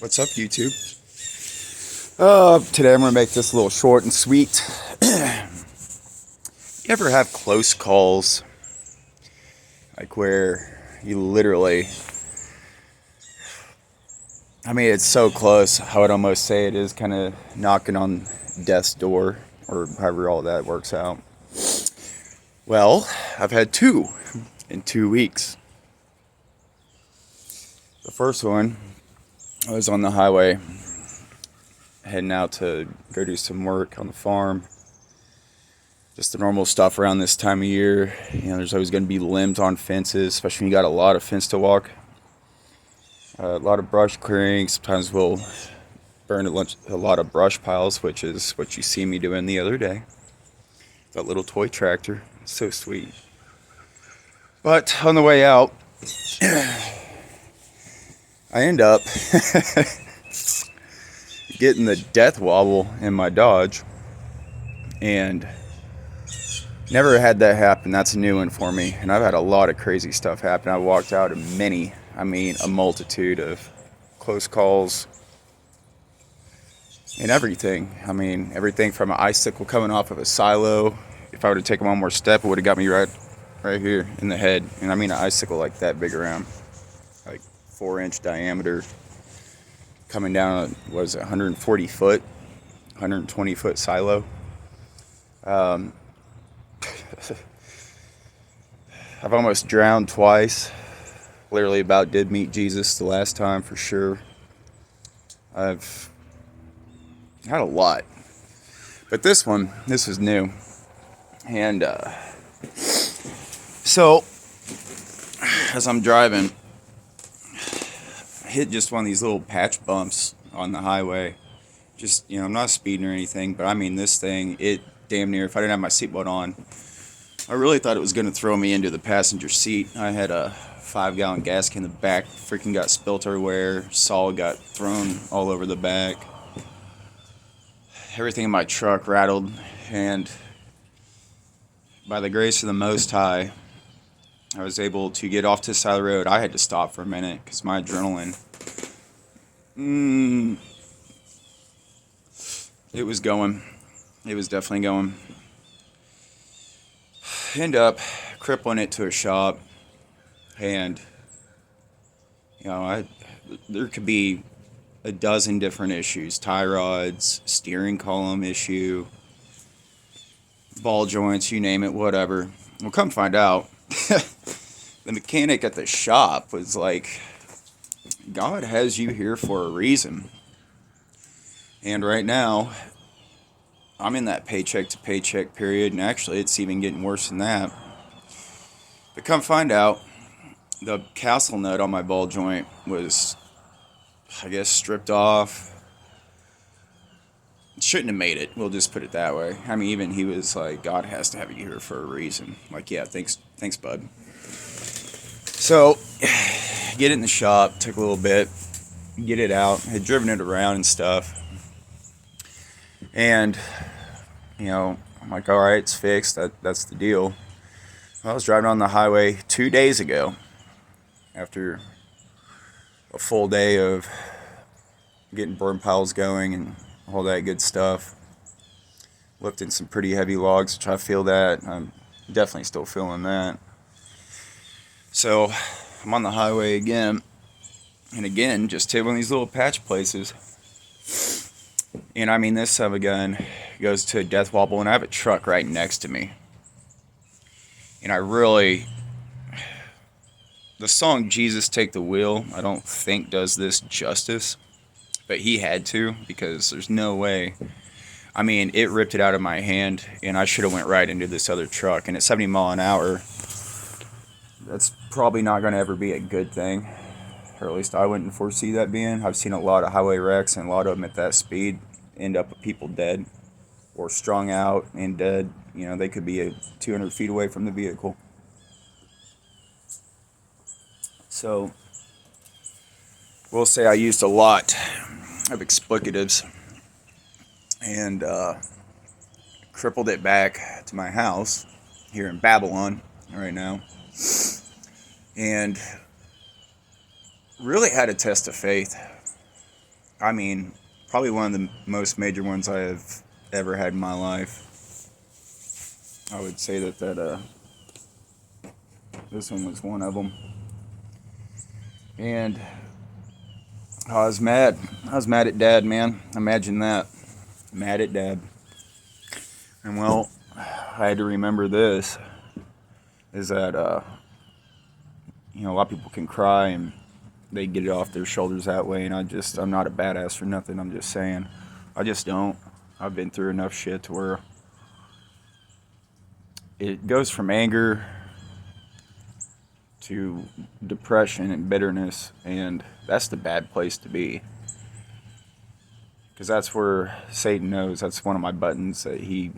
What's up, YouTube? Today I'm going to make this a little short and sweet. You ever have close calls? Like where you literally, it's so close, I would almost say it is kind of knocking on death's door, or however all that works out. Well, I've had two in 2 weeks. The first one, I was on the highway heading out to go do some work on the farm. Just the normal stuff around this time of year. There's always going to be limbs on fences, especially when you got a lot of fence to walk. A lot of brush clearing. Sometimes we'll burn a lot of brush piles, which is what you see me doing the other day. That little toy tractor. It's so sweet. But on the way out, I end up getting the death wobble in my Dodge. And never had that happen. That's a new one for me. And I've had a lot of crazy stuff happen. I walked out of a multitude of close calls and everything. Everything from an icicle coming off of a silo. If I would have taken one more step, it would have got me right here in the head. And an icicle like that big around, like 4-inch diameter, coming down, 140 foot, 120 foot silo. I've almost drowned twice. Literally about did meet Jesus the last time for sure. I've had a lot. But this was new. And so, as I'm driving, I hit just one of these little patch bumps on the highway. I'm not speeding or anything, but this thing, it damn near, if I didn't have my seatbelt on, I really thought it was going to throw me into the passenger seat. I had a 5-gallon gas can in the back, freaking got spilt everywhere, solid got thrown all over the back. Everything in my truck rattled, and by the grace of the Most High, I was able to get off to the side of the road. I had to stop for a minute because my adrenaline, it was going. It was definitely going. End up crippling it to a shop, and there could be a dozen different issues: tie rods, steering column issue, ball joints, you name it, whatever. Well, come find out, the mechanic at the shop was like, God has you here for a reason. And right now, I'm in that paycheck to paycheck period, and actually it's even getting worse than that. But come find out, the castle nut on my ball joint was, I guess, stripped off. Shouldn't have made it, we'll just put it that way. Even he was like, God has to have you here for a reason. Like, yeah, thanks bud. So, get it in the shop, took a little bit, get it out, had driven it around and stuff. And, I'm like, all right, it's fixed. That's the deal. I was driving on the highway 2 days ago after a full day of getting burn piles going and all that good stuff. Lifting some pretty heavy logs, which I feel that. I'm definitely still feeling that. So I'm on the highway again, and again, just hit one of these little patch places. And this son of a gun goes to a death wobble, and I have a truck right next to me. And the song Jesus Take the Wheel, I don't think does this justice, but he had to, because there's no way. It ripped it out of my hand, and I should have went right into this other truck. And at 70 mile an hour, that's probably not going to ever be a good thing, or at least I wouldn't foresee that being. I've seen a lot of highway wrecks, and a lot of them at that speed end up with people dead or strung out and dead. They could be 200 feet away from the vehicle. So we'll say I used a lot of explicatives and crippled it back to my house here in Babylon right now, and really had a test of faith. I mean, probably one of the most major ones I have ever had in my life. I would say that this one was one of them. And I was mad. I was mad at Dad, man. Imagine that. Mad at Dad. And well, I had to remember this is that a lot of people can cry and they get it off their shoulders that way, and I'm not a badass for nothing. I'm just saying, I just don't. I've been through enough shit to where it goes from anger to depression and bitterness, and that's the bad place to be, because that's where Satan knows. That's one of my buttons that he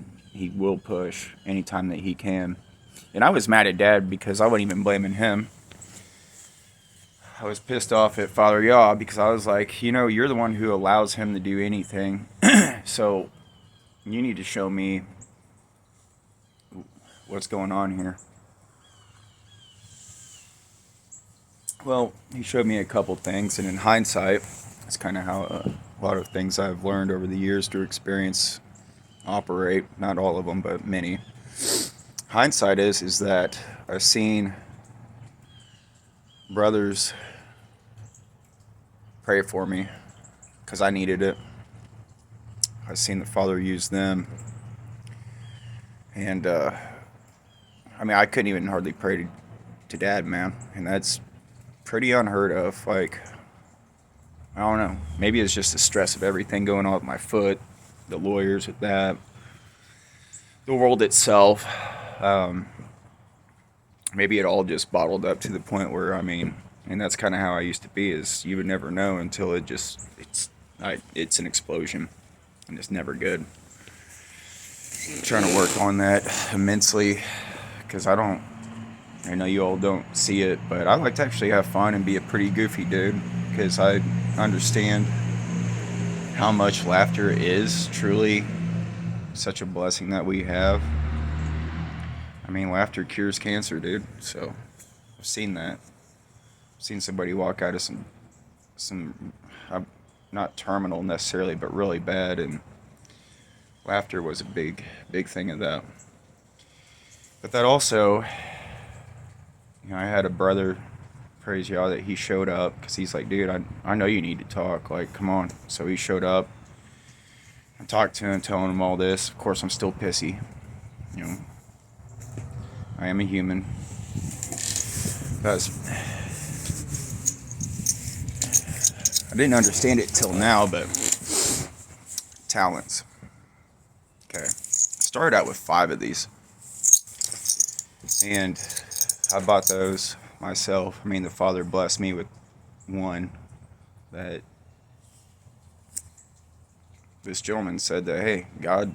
will push anytime that he can. And I was mad at Dad because I wasn't even blaming him. I was pissed off at Father Yaw because I was like, you're the one who allows him to do anything. So you need to show me what's going on here. Well, he showed me a couple things, and in hindsight, it's kind of how a lot of things I've learned over the years through experience operate. Not all of them, but many. Hindsight is that I've seen brothers pray for me because I needed it. I've seen the Father use them, and I couldn't even hardly pray to Dad, man, and that's pretty unheard of. Like, I don't know, maybe it's just the stress of everything going on with my foot, the lawyers with that, the world itself. Maybe it all just bottled up to the point where, and that's kind of how I used to be, is you would never know until it's an explosion, and it's never good. I'm trying to work on that immensely, because I know you all don't see it, but I like to actually have fun and be a pretty goofy dude, because I understand how much laughter is truly such a blessing that we have. Laughter cures cancer, dude. So I've seen that. I've seen somebody walk out of some not terminal necessarily, but really bad, and laughter was a big thing of that. But that also, I had a brother, praise y'all, that he showed up because he's like, dude, I know you need to talk. Like, come on. So he showed up. I talked to him, telling him all this. Of course, I'm still pissy. I am a human. Because I didn't understand it till now, but talents. Okay. I started out with 5 of these. And I bought those myself. The Father blessed me with one that this gentleman said that, hey, God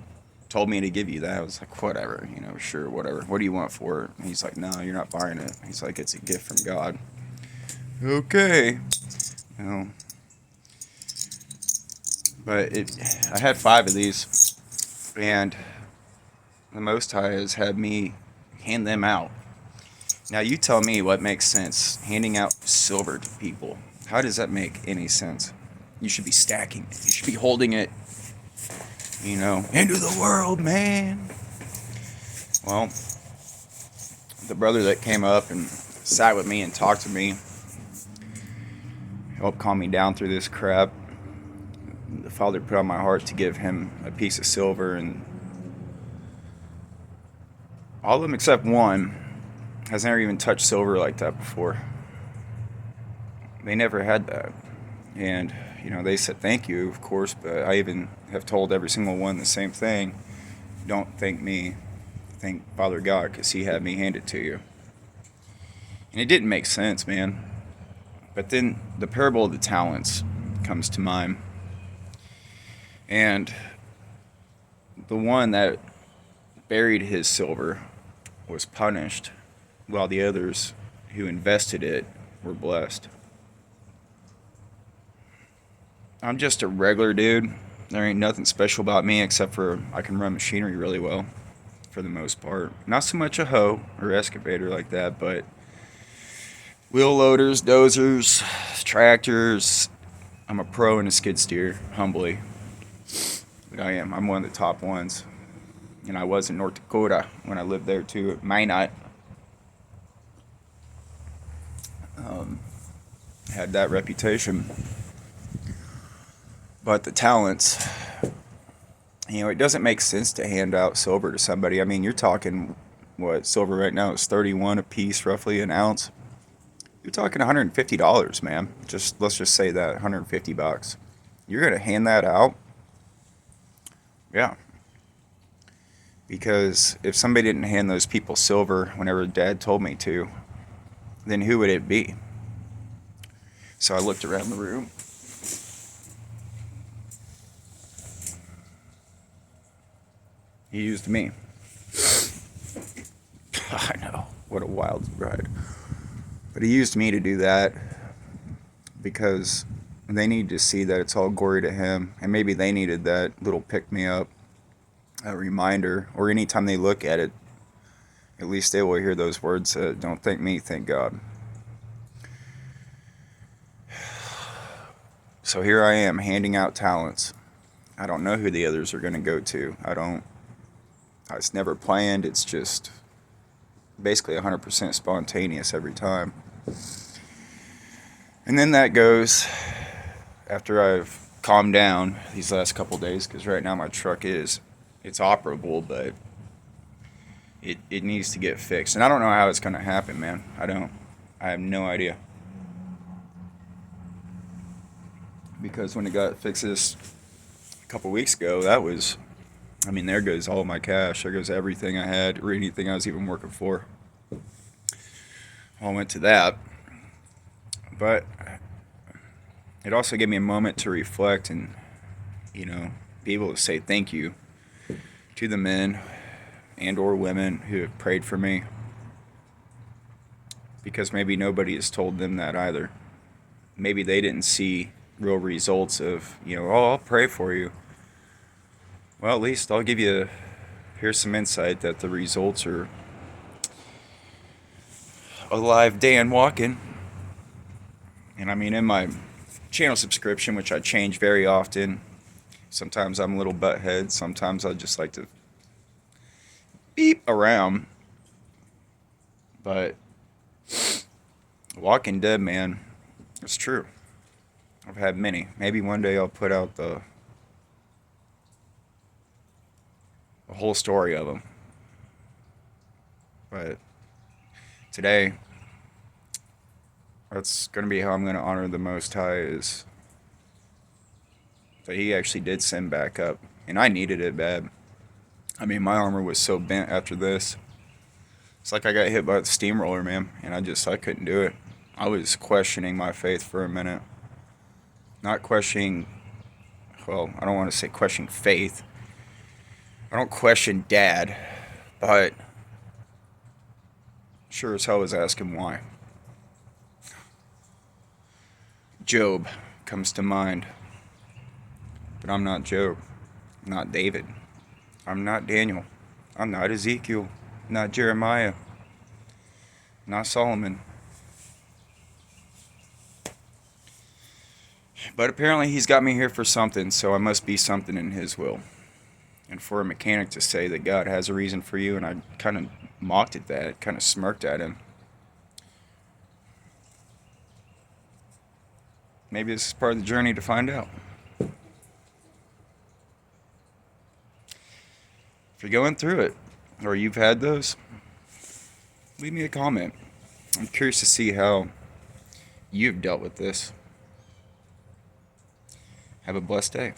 told me to give you that. I was like, whatever, sure, whatever. What do you want for it? And he's like, no, you're not buying it. He's like, it's a gift from God. Okay. But I had 5 of these, and the Most High has had me hand them out. Now you tell me what makes sense. Handing out silver to people. How does that make any sense? You should be stacking it. You should be holding it, into the world, man. Well, the brother that came up and sat with me and talked to me helped calm me down through this crap. The Father put on my heart to give him a piece of silver, and all of them except one has never even touched silver like that before. They never had that. And, they said thank you, of course, but I even have told every single one the same thing. Don't thank me, thank Father God, because he had me hand it to you. And it didn't make sense, man. But then the parable of the talents comes to mind. And the one that buried his silver was punished, while the others who invested it were blessed. I'm just a regular dude. There ain't nothing special about me except for I can run machinery really well, for the most part. Not so much a hoe or excavator like that, but wheel loaders, dozers, tractors, I'm a pro in a skid steer, humbly. But I am. I'm one of the top ones. And I was in North Dakota when I lived there too, at Minot. Had that reputation. But the talents, it doesn't make sense to hand out silver to somebody. I mean, you're talking, what, silver right now is 31 a piece, roughly an ounce. You're talking $150, man. Let's just say that, $150. You're gonna hand that out? Yeah. Because if somebody didn't hand those people silver whenever Dad told me to, then who would it be? So I looked around the room. He used me. I know, what a wild ride. But he used me to do that because they need to see that it's all glory to him. And maybe they needed that little pick-me-up, a reminder, or anytime they look at it, at least they will hear those words, don't thank me, thank God. So here I am handing out talents. I don't know who the others are going to go to. It's never planned. It's just basically 100% spontaneous every time. And then that goes after I've calmed down these last couple days, because right now my truck it's operable, but it needs to get fixed. And I don't know how it's going to happen, man. I have no idea. Because when it got fixed this a couple weeks ago, there goes all my cash. There goes everything I had, or anything I was even working for. All went to that. But it also gave me a moment to reflect and, be able to say thank you to the men and or women who have prayed for me. Because maybe nobody has told them that either. Maybe they didn't see real results of, I'll pray for you. Well, at least I'll give you, here's some insight that the results are alive, Dan walking. And in my channel subscription, which I change very often, sometimes I'm a little butthead, sometimes I just like to beep around. But Walking Dead, man, it's true. I've had many. Maybe one day I'll put out the whole story of them. But today, that's going to be how I'm going to honor the Most High, is that he actually did send back up. And I needed it bad. My armor was so bent after this. It's like I got hit by the steamroller, man. And I couldn't do it. I was questioning my faith for a minute. Not questioning, well, I don't want to say questioning faith. I don't question Dad, but sure as hell was asking why. Job comes to mind. But I'm not Job. I'm not David. I'm not Daniel. I'm not Ezekiel. Not Jeremiah. Not Solomon. But apparently he's got me here for something, so I must be something in his will. And for a mechanic to say that God has a reason for you, and I kind of mocked at that, kind of smirked at him. Maybe this is part of the journey to find out. If you're going through it, or you've had those, leave me a comment. I'm curious to see how you've dealt with this. Have a blessed day.